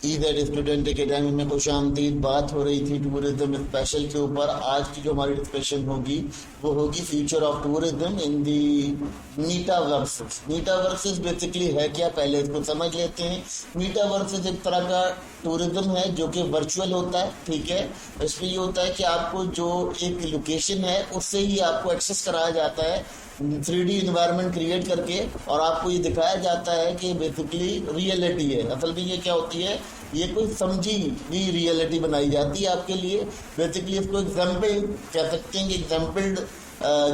ईज़ेड student academy में खुश आमदीद। बात हो रही थी टूरिज्म स्पेशल के ऊपर। आज की जो हमारी डिस्कशन होगी वो होगी future of tourism in the metaverses. Metaverses basically है क्या, पहले इसको समझ लेते हैं। मीटावर्सेस एक तरह का टूरिज्म है जो कि वर्चुअल होता है, ठीक है। इसमें ये होता है कि आपको जो एक लोकेशन है उससे ही आपको एक्सेस कराया जाता है 3D इन्वायरमेंट क्रिएट करके, और आपको ये दिखाया जाता है कि बेसिकली रियलिटी है। असल में ये क्या होती है, ये कोई समझी हुई रियलिटी बनाई जाती है आपके लिए। बेसिकली इसको एग्जाम्पल कह सकते हैं कि एग्जाम्पल्ड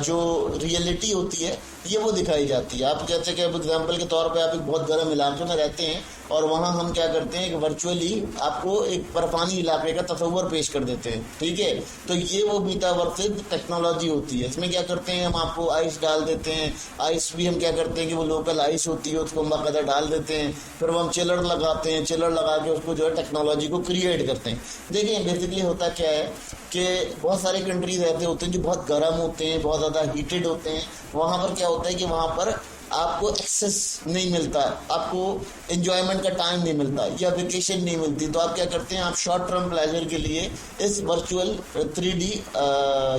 जो रियलिटी होती है ये वो दिखाई जाती है। आप जैसे कि एग्जाम्पल के तौर पे आप एक बहुत गर्म इलाके में रहते हैं और वहाँ हम क्या करते हैं कि वर्चुअली आपको एक बर्फानी इलाके का तस्वर पेश कर देते हैं, ठीक है। तो ये वो मीटावर्सेस टेक्नोलॉजी होती है। इसमें क्या करते हैं, हम आपको आइस डाल देते हैं। आइस भी हम क्या करते हैं कि वो लोकल आइस होती है उसको हम बाकायदा डाल देते हैं, फिर वो हम चिलर लगाते हैं, चिलर लगा के उसको जो है टेक्नोलॉजी को क्रिएट करते हैं। देखिए बेसिकली होता क्या है कि बहुत सारे कंट्रीज ऐसे होते हैं जो बहुत गर्म होते हैं, बहुत ज़्यादा हीटेड होते हैं। वहाँ पर क्या होता है कि वहाँ पर आपको एक्सेस नहीं मिलता, आपको एंजॉयमेंट का टाइम नहीं मिलता या वेकेशन नहीं मिलती। तो आप क्या करते हैं, आप शॉर्ट टर्म प्लेजर के लिए इस वर्चुअल 3D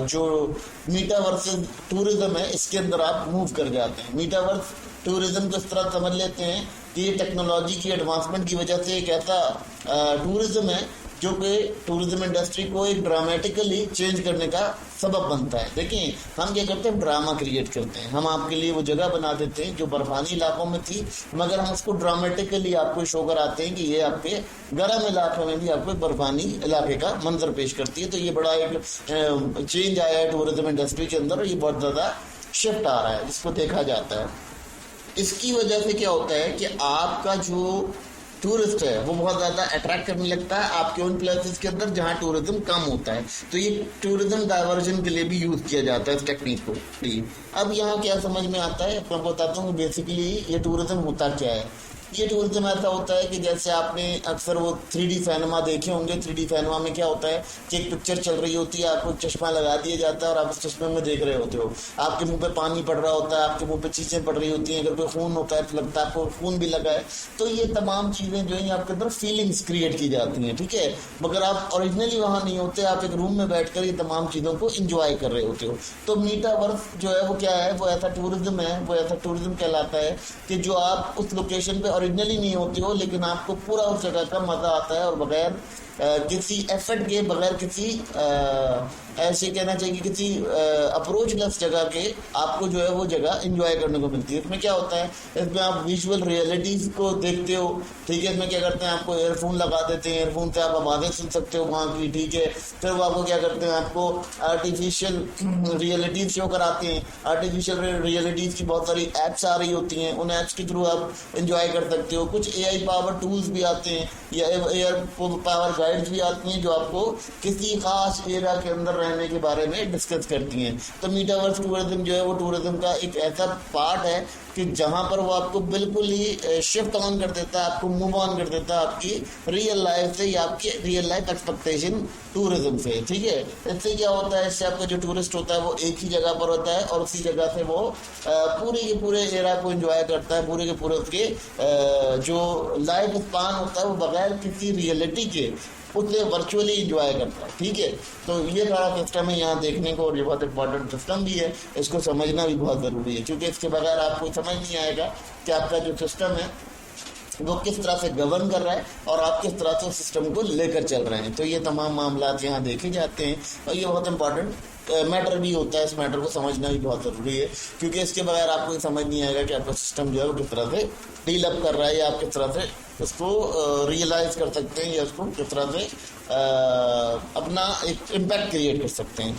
जो मीटावर्स टूरिज्म है इसके अंदर आप मूव कर जाते हैं। मीटावर्स टूरिज्म को इस तरह समझ लेते हैं कि ये टेक्नोलॉजी की एडवांसमेंट की वजह से एक ऐसा टूरिज्म है जो कि टूरिज्म इंडस्ट्री को एक ड्रामेटिकली चेंज करने का सबब बनता है। देखिए हम क्या करते हैं, ड्रामा क्रिएट करते हैं। हम आपके लिए वो जगह बना देते हैं जो बर्फानी इलाकों में थी, मगर हम उसको ड्रामेटिकली आपको शो कराते हैं कि ये आपके गर्म इलाके में भी आपको बर्फानी इलाके का मंजर पेश करती है। तो ये बड़ा एक चेंज आया है टूरिज्म इंडस्ट्री के अंदर, ये बहुत ज़्यादा शिफ्ट आ रहा है जिसको देखा जाता है। इसकी वजह से क्या होता है कि आपका जो टूरिस्ट है वो बहुत ज़्यादा अट्रैक्ट करने लगता है आपके उन प्लेसेस के अंदर जहाँ टूरिज्म कम होता है। तो ये टूरिज्म डाइवर्जन के लिए भी यूज़ किया जाता है इस टेक्निक को। अब यहाँ क्या समझ में आता है, मैं बताता हूँ बेसिकली ये टूरिज्म होता क्या है। ये टूरिज्म ऐसा होता है कि जैसे आपने अक्सर वो 3D सिनेमा देखे होंगे। 3D सिनेमा में क्या होता है कि एक पिक्चर चल रही होती है, आपको चश्मा लगा दिया जाता है और आप उस चश्मे में देख रहे होते हो। आपके मुंह पे पानी पड़ रहा होता है, आपके मुंह पे चीज़ें पड़ रही होती हैं। अगर कोई खून होता है तो लगता है आपको खून भी लगा है। तो ये तमाम चीज़ें जो है आपके अंदर फीलिंग्स क्रिएट की जाती हैं, ठीक है। मगर आप ओरिजिनली वहाँ नहीं होते, आप एक रूम में बैठ कर ये तमाम चीज़ों को इंजॉय कर रहे होते हो। तो मीटावर्स जो है वो क्या है, वो ऐसा टूरिज्म है, वो ऐसा टूरिज्म कहलाता है कि जो आप उस लोकेशन पे ओरिजिनली नहीं होते हो लेकिन आपको पूरा उस जगह का मजा आता है और बगैर किसी एफर्ट के, बगैर किसी ऐसे कहना चाहिए किसी अप्रोच लेस जगह के आपको जो है वो जगह एंजॉय करने को मिलती है। इसमें क्या होता है, इसमें आप विजुअल रियलिटीज को देखते हो, ठीक है। इसमें क्या करते हैं, आपको एयरफोन लगा देते हैं, एयरफोन से आप आवाज़ें सुन सकते हो वहाँ की, ठीक है। फिर वो आपको क्या करते हैं, आपको आर्टिफिशियल रियलिटीज शो कराते हैं। आर्टिफिशियल रियलिटीज की बहुत सारी ऐप्स आ रही होती हैं, उन ऐप्स के थ्रू आप एंजॉय कर सकते हो। कुछ AI पावर टूल्स भी आते हैं या एयर पावर गाइड्स भी आती हैं जो आपको किसी खास एरिया के अंदर रहने के बारे में डिस्कस करती हैं। तो मीटावर्स टूरिज्म जो है वो टूरिज्म का एक ऐसा पार्ट है कि जहाँ पर वो आपको बिल्कुल ही शिफ्ट ऑन कर देता है, आपको मूव ऑन कर देता है आपकी रियल लाइफ से या आपकी रियल लाइफ एक्सपेक्टेशन टूरिज्म से, ठीक है। इससे क्या होता है, इससे आपका जो टूरिस्ट होता है वो एक ही जगह पर होता है और उसी जगह से वो पूरे के पूरे एरिया को एंजॉय करता है। पूरे के पूरे उसके जो लाइफ स्पान होता है वो बगैर किसी रियलिटी के उसे वर्चुअली इंजॉय करता है, ठीक है। तो ये सारा सिस्टम है यहाँ देखने को, और ये बहुत इंपॉर्टेंट सिस्टम भी है, इसको समझना भी बहुत ज़रूरी है क्योंकि इसके बगैर आपको समझ नहीं आएगा कि आपका जो सिस्टम है वो किस तरह से गवर्न कर रहा है और आप किस तरह से सिस्टम को लेकर चल रहे हैं। तो ये तमाम मामला यहाँ देखे जाते हैं और ये बहुत इंपॉर्टेंट मैटर भी होता है। इस मैटर को समझना भी बहुत ज़रूरी है क्योंकि इसके बगैर आपको समझ नहीं आएगा कि आपका सिस्टम जो है वो किस तरह से डील अप कर रहा है या आप किस तरह से उसको रियलाइज कर सकते हैं या उसको किस तरह से अपना एक इम्पैक्ट क्रिएट कर सकते हैं।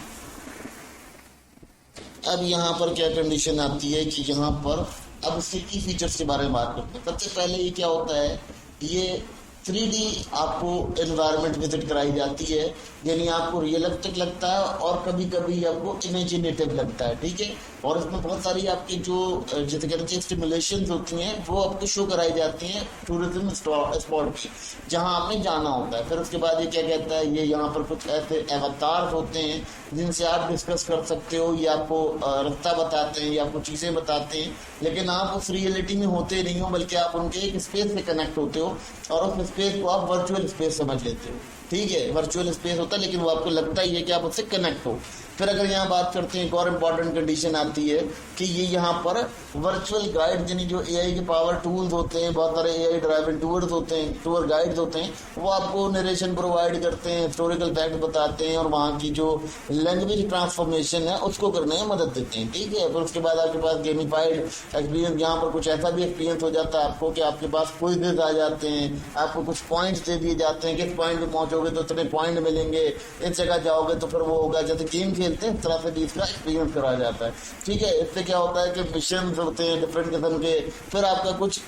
अब यहाँ पर क्या कंडीशन आती है कि यहाँ पर अब इसके की फीचर्स के बारे में बात करते हैं। सबसे पहले ये क्या होता है, ये 3D आपको एनवायरनमेंट विजिट कराई जाती है, यानी आपको रियलिस्टिक लगता है और कभी कभी आपको इमेजिनेटिव लगता है, ठीक है। और इसमें बहुत सारी आपकी जो जैसे कहते हैं स्टिमुलेशन होती हैं वो आपको शो कराई जाती हैं टूरिज्म स्पॉट की जहां आपने जाना होता है। फिर उसके बाद ये क्या कहता है, ये यहाँ पर कुछ ऐसे अवतार होते हैं जिनसे आप डिस्कस कर सकते हो, ये आपको रास्ता बताते हैं या आपको चीज़ें बताते हैं, लेकिन आप उस रियलिटी में होते नहीं हो बल्कि आप उनके एक स्पेस से कनेक्ट होते हो और उस स्पेस को आप वर्चुअल स्पेस समझ लेते हो, ठीक है, वर्चुअल स्पेस होता है लेकिन वो आपको लगता ही है कि आप उससे कनेक्ट हो। फिर अगर यहाँ बात करते हैं, एक और इम्पॉर्टेंट कंडीशन आती है कि ये यहाँ पर वर्चुअल गाइड, यानी जो एआई के पावर टूल्स होते हैं, बहुत सारे एआई ड्राइवन टूर्स होते हैं, टूर गाइड्स होते हैं, वो आपको नरेशन प्रोवाइड करते हैं, हिस्टोरिकल फैक्ट बताते हैं और वहाँ की जो लैंग्वेज ट्रांसफॉर्मेशन है उसको करने में मदद देते हैं, ठीक है। फिर उसके बाद आपके पास गेमिफाइड एक्सपीरियंस, यहाँ पर कुछ ऐसा भी एक्सपीरियंस हो जाता है आपको कि आपके पास क्विज़ आ जाते हैं, आपको कुछ पॉइंट्स दे दिए जाते हैं, किस पॉइंट पे पहुंचोगे तो इतने पॉइंट मिलेंगे, इस जगह जाओगे तो फिर वो होगा, जैसे गेम खेलते हैं इस तरह से भी इसका एक्सपीरियंस कराया जाता है, ठीक है। इससे क्या होता है कि मिशन होते हैं डिफरेंट किस्म के, फिर आपका कुछ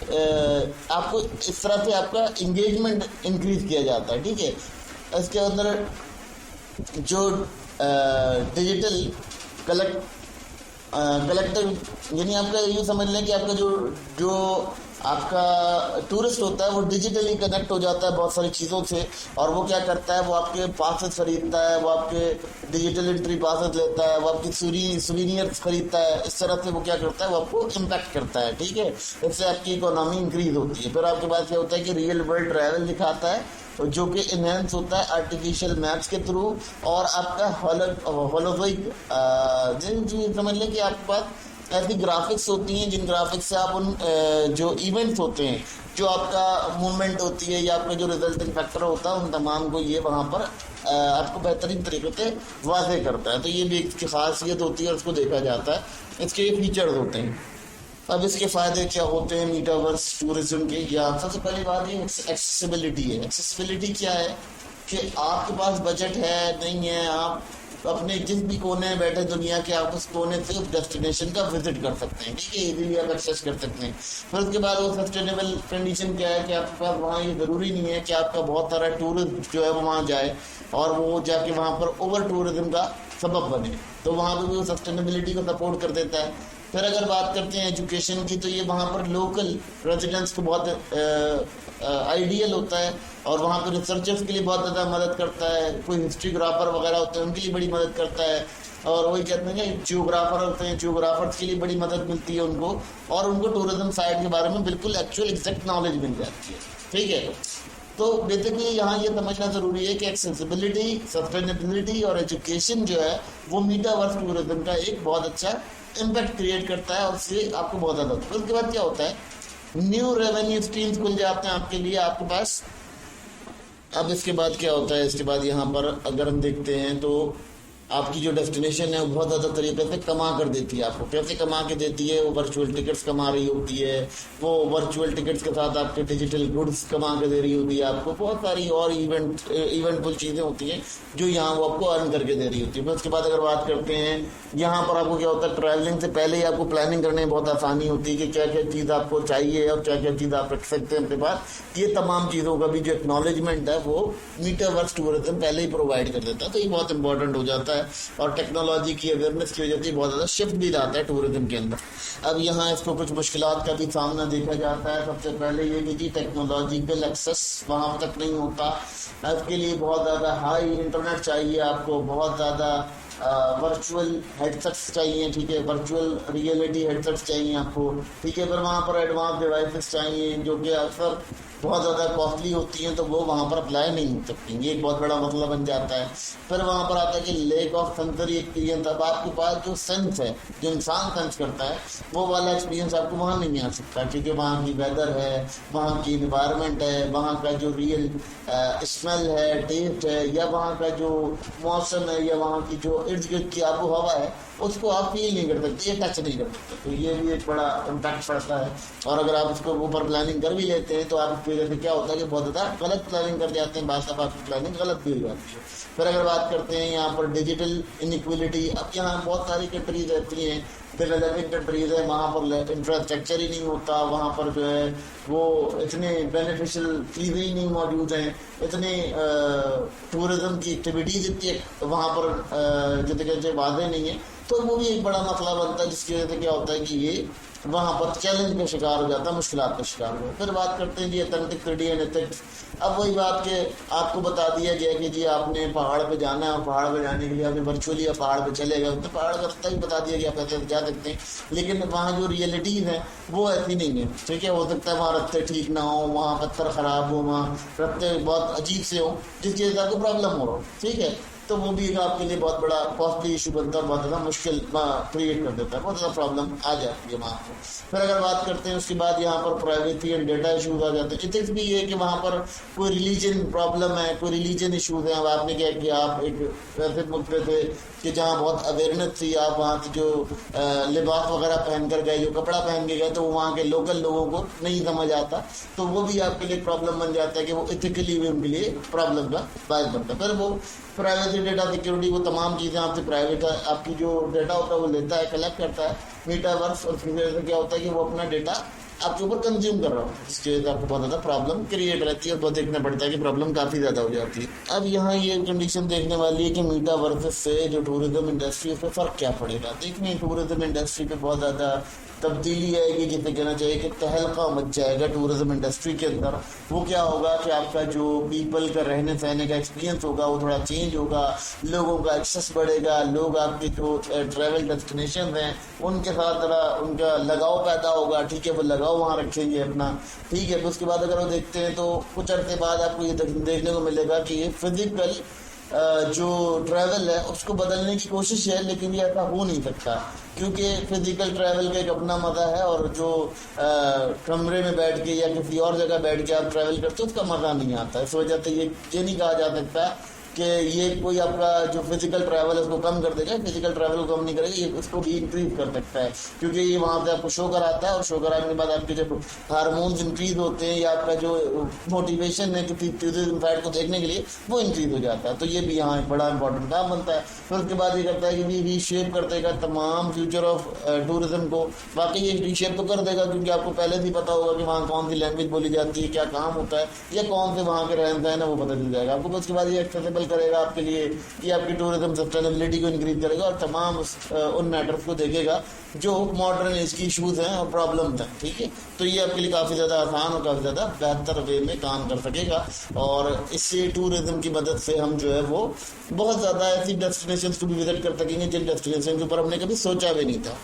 आपको इस तरह से आपका इंगेजमेंट इंक्रीज किया जाता है, ठीक है। इसके अंदर जो डिजिटल कलेक्टर, यानी आपका ये समझ लें कि आपका जो आपका टूरिस्ट होता है वो डिजिटली कनेक्ट हो जाता है बहुत सारी चीज़ों से, और वो क्या करता है, वो आपके पासेस खरीदता है, वो आपके डिजिटल एंट्री पासेस लेता है, वो आपकी सुवीनियर्स खरीदता है, इस तरह से वो क्या करता है, वो आपको इम्पैक्ट करता है, ठीक है। इससे आपकी इकोनॉमी इंक्रीज होती है। फिर आपके पास क्या होता है कि रियल वर्ल्ड ट्रैवल दिखाता है, जो कि इनहेंस होता है आर्टिफिशियल मैप्स के थ्रू, और आपका होलोविक समझ लें कि आपके पास ऐसी ग्राफिक्स होती हैं जिन ग्राफिक्स से आप उन जो इवेंट्स होते हैं, जो आपका मूवमेंट होती है या आपका जो रिजल्टिंग फैक्टर होता है, उन तमाम को ये वहाँ पर आपको बेहतरीन तरीके से वाज़ेह करता है। तो ये भी इसकी खासियत होती है और उसको देखा जाता है, इसके ये फीचर्स होते हैं। अब इसके फ़ायदे क्या होते हैं मीटावर्स टूरिज्म के? या सबसे पहली बात ये एक्सेसिबिलिटी है। एक्सेसिबिलिटी क्या है कि आपके पास बजट है नहीं है, आप अपने जिस भी कोने में बैठे दुनिया के, आप उस कोने से उस डेस्टिनेशन का विजिट कर सकते हैं, ठीक है, इजीली आप एक्सेस कर सकते हैं। फिर उसके बाद वो सस्टेनेबल कंडीशन क्या है कि आपके पास वहाँ ये ज़रूरी नहीं है कि आपका बहुत सारा टूरिस्ट जो है वो वहाँ जाए और वो जाके वहाँ पर ओवर टूरिज्म का सबब बने, तो वहाँ पर भी वो सस्टेनेबिलिटी को सपोर्ट कर देता है। फिर अगर बात करते हैं एजुकेशन की, तो ये वहाँ पर लोकल रेजिडेंट्स को बहुत आइडियल होता है और वहाँ पर रिसर्चर्स के लिए बहुत ज़्यादा मदद करता है। कोई हिस्ट्रीग्राफर वगैरह होते हैं उनके लिए बड़ी मदद करता है, और वही कहते हैं कि जियोग्राफर होते हैं, जियोग्राफर्स के लिए बड़ी मदद मिलती है उनको, और उनको टूरिज्म साइट के बारे में बिल्कुल एक्चुअल एग्जैक्ट नॉलेज मिल जाती है, ठीक है। तो बेसिकली यहाँ ये समझना ज़रूरी है कि एक्सेसिबिलिटी, सस्टेनेबिलिटी और एजुकेशन जो है वो मीटावर्स टूरिज्म का एक बहुत अच्छा इम्पैक्ट क्रिएट करता है, और उससे आपको बहुत ज़्यादा। तो उसके बाद क्या होता है, न्यू रेवेन्यू स्ट्रीम्स खुल जाते हैं आपके लिए, आपके पास। अब इसके बाद क्या होता है, इसके बाद यहाँ पर अगर हम देखते हैं तो आपकी जो डेस्टिनेशन है वो बहुत ज़्यादा तरीके से कमा कर देती है आपको। कैसे कमा के देती है, वो वर्चुअल टिकट्स कमा रही होती है, वो वर्चुअल टिकट्स के साथ आपके डिजिटल गुड्स कमा के दे रही होती है आपको, बहुत सारी और इवेंटफुल चीज़ें होती हैं जो यहाँ वो आपको अर्न करके दे रही होती है। फिर उसके बाद अगर बात करते हैं यहाँ पर आपको क्या होता है, ट्रैवलिंग से पहले ही आपको प्लानिंग करने में बहुत आसानी होती है कि क्या क्या चीज़ आपको चाहिए और क्या क्या चीज़ आप रख सकते हैं अपने पास। ये तमाम चीज़ों का भी जो एक्नॉलेजमेंट है वो मीटावर्स टूरिज्म पहले ही प्रोवाइड कर देता है, तो ये बहुत इंपॉर्टेंट हो जाता है। और टेक्नोलॉजी की अवेयरनेस की वजह से बहुत ज़्यादा शिफ्ट भी लाता है टूरिज्म के अंदर। अब यहाँ इसको कुछ मुश्किलात का भी सामना देखा जाता है। सबसे पहले ये कि जी टेक्नोलॉजिकल एक्सेस वहाँ तक नहीं होता, इसके लिए बहुत ज़्यादा हाई इंटरनेट चाहिए आपको, बहुत ज़्यादा वर्चुअल हेडसेट्स चाहिए, ठीक है, वर्चुअल रियलिटी हेडसेट्स चाहिए आपको, ठीक है। फिर वहाँ पर एडवांस डिवाइसेस चाहिए जो कि अक्सर बहुत ज़्यादा कॉस्टली होती हैं, तो वो वहाँ पर अप्लाई नहीं हो सकती, ये एक बहुत बड़ा मसला बन जाता है। फिर वहाँ पर आता है कि लेक ऑफ सेंसरी एक्सपीरियंस। अब आपके पास जो सेंस है, जो इंसान सेंस करता है, वो वाला एक्सपीरियंस आपको वहाँ नहीं आ सकता, क्योंकि वहाँ की वेदर है, वहाँ की इन्वायरमेंट है, वहाँ का जो रियल स्मेल है, टेस्ट है, या वहाँ का जो मौसम है, या वहाँ की जो इर्द गिर्द की आबो हवा है, उसको आप फील नहीं कर सकते, ये टच नहीं कर सकते। तो ये भी एक बड़ा इम्पैक्ट पड़ता है। और अगर आप उसको ऊपर प्लानिंग कर भी लेते हैं तो आप उसकी वजह से क्या होता है कि बहुत ज़्यादा गलत प्लानिंग कर जाते हैं, बात आपकी प्लानिंग गलत भी हो जाती है। फिर अगर बात करते हैं यहाँ पर डिजिटल इनइक्वलिटी, अब यहाँ बहुत सारी कंट्रीज रहती हैं, डेवलपिंग कंट्रीज है, वहाँ पर इंफ्रास्ट्रक्चर ही नहीं होता, वहाँ पर जो है वो इतने बेनिफिशियल चीज़ें ही नहीं मौजूद हैं, इतने टूरिज्म की एक्टिविटीज़ इतनी वहाँ पर जितने वादे नहीं है, तो वो भी एक बड़ा मसला बनता है, जिसकी वजह से क्या होता है कि ये वहाँ पर चैलेंज का शिकार हो जाता है, मुश्किलात का शिकार हो। फिर बात करते हैं जी अथेंटिक 3D एंड एथिक्स। अब वही बात के आपको बता दिया गया कि जी आपने पहाड़ पे जाना है, और पहाड़ पे जाने के लिए आपने वर्चुअली पहाड़ पे चले गए, तो पहाड़ का रास्ता भी बता दिया गया, आप ऐसे जा सकते हैं, लेकिन वहाँ जो रियलिटीज है वो ऐसी नहीं है, ठीक है। हो सकता है वहाँ रास्ते ठीक ना हो, वहाँ पत्थर खराब हो, वहाँ रास्ते बहुत अजीब से हो, जिसकी वजह से आपको प्रॉब्लम हो रहा हो, ठीक है। तो वो भी आपके लिए बहुत बड़ा कॉस्टली इशू बनता है, बहुत ज़्यादा मुश्किल क्रिएट कर देता है, बहुत ज़्यादा प्रॉब्लम आ जाती है वहाँ पर। फिर अगर बात करते हैं उसके बाद यहाँ पर प्राइवेसी एंड डेटा इशूज आ जाते हैं। इथिक्स भी ये है कि वहाँ पर कोई रिलीजन प्रॉब्लम है, कोई रिलीजन इशूज है। अब आपने क्या किया, आप एक ऐसे मुल्क पे थे कि जहाँ बहुत अवेयरनेस थी, आप वहाँ से जो लिबास वगैरह पहन कर गए, जो कपड़ा पहन के गए, तो वहाँ के लोकल लोगों को नहीं समझ आता, तो वो भी आपके लिए प्रॉब्लम बन जाता है कि वो इथिकली भी उनके लिए प्रॉब्लम का बायस बनता है। फिर वो प्राइवेसी, डेटा सिक्योरिटी, वो तमाम चीज़ें आपसे प्राइवेट है, आपकी जो डेटा होता है वो लेता है, कलेक्ट करता है मीटावर्स, और उसकी वजह से क्या होता है कि वो अपना डेटा आपके ऊपर कंज्यूम कर रहा हूँ, जिसकी वजह से आपको बहुत ज़्यादा प्रॉब्लम क्रिएट रहती है, और बहुत देखना पड़ता है कि प्रॉब्लम काफ़ी ज़्यादा हो जाती है। अब यहाँ ये कंडीशन देखने वाली है कि मीटावर्स से जो टूरिज्म इंडस्ट्री, उस पर फ़र्क क्या पड़ेगा। देखिए टूरिज्म इंडस्ट्री पे बहुत ज़्यादा तब्दीली आएगी, जिसे कहना चाहिए कि तहलका मच जाएगा टूरिज्म इंडस्ट्री के अंदर। वो क्या होगा कि आपका जो पीपल का रहने सहने का एक्सपीरियंस होगा वो थोड़ा चेंज होगा, लोगों का एक्सेस बढ़ेगा, लोग आपके जो ट्रैवल डेस्टिनेशन हैं उनके साथ जरा उनका लगाव पैदा होगा, ठीक है, वो लगाव वहाँ रखेंगे अपना, ठीक है। तो उसके बाद अगर वो देखते हैं तो कुछ अर्से बाद आपको ये देखने को मिलेगा कि ये फिजिकल जो ट्रैवल है उसको बदलने की कोशिश है, लेकिन ये ऐसा हो नहीं सकता, क्योंकि फिजिकल ट्रैवल का एक अपना मज़ा है, और जो कमरे में बैठ के या किसी और जगह बैठ के आप ट्रैवल करते हो उसका मज़ा नहीं आता। इस वजह से ये नहीं कहा जा सकता कि ये कोई आपका जो फिजिकल ट्रैवल है उसको कम कर देगा, फिजिकल ट्रैवल को कम नहीं करेगा, ये उसको भी इंक्रीज कर सकता है, क्योंकि ये वहाँ से आपको शो कराता है, और शो कराने के बाद आपके जब हार्मोन्स इंक्रीज होते हैं, या आपका जो मोटिवेशन है किसी टूरिज्म साइट को देखने के लिए वो इंक्रीज हो जाता है। तो ये भी यहाँ एक बड़ा इंपॉर्टेंट काम बनता है। फिर उसके बाद ये करता है कि रीशेप कर देगा तमाम फ्यूचर ऑफ टूरिज्म को। वाकई ये रीशेप तो कर देगा, क्योंकि आपको पहले से ही पता होगा कि वहाँ कौन सी लैंग्वेज बोली जाती है, क्या काम होता है, या कौन से वहाँ के रहन सहन है, वो पता चल जाएगा आपको। उसके बाद ये एक्सेसिबल करेगा आपके लिए, ये आपकी टूरिज्म सस्टेनेबिलिटी को इंक्रीज करेगा, और तमाम उन मैटर्स को देखेगा जो मॉडर्न एज की इशूज हैं और प्रॉब्लम्स हैं, ठीक है। तो ये आपके लिए काफ़ी ज़्यादा आसान और काफ़ी ज़्यादा बेहतर वे में काम कर सकेगा, और इससे टूरिज्म की मदद से हम जो है वो बहुत ज़्यादा ऐसी डेस्टिनेशन को भी विजिट कर सकेंगे जिन डेस्टिनेशन के ऊपर हमने कभी सोचा भी नहीं था।